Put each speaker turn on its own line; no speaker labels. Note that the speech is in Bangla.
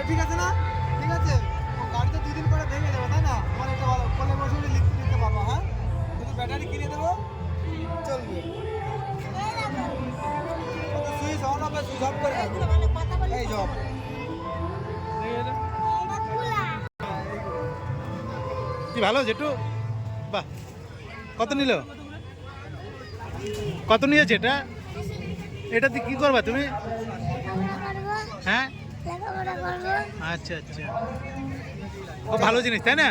ঠিক আছে না? ঠিক আছে, গাড়ি তো 2 দিন পরে ভেঙে যাবে, তাই না? আমার এটা ভালো, কোলে বসে লিখতে নিতে পারবো। হ্যাঁ, শুধু ব্যাটারি কিনে দেবো, চলবে। সুইচ অন হবে, সুইচ অফ করে রাখবো। এই জব
কি ভালো জেঠু, বাহ। কত নিল? কত নিয়েছে এটা? এটাতে কি করবা তুমি? হ্যাঁ, আচ্ছা আচ্ছা, খুব ভালো জিনিস তাই না?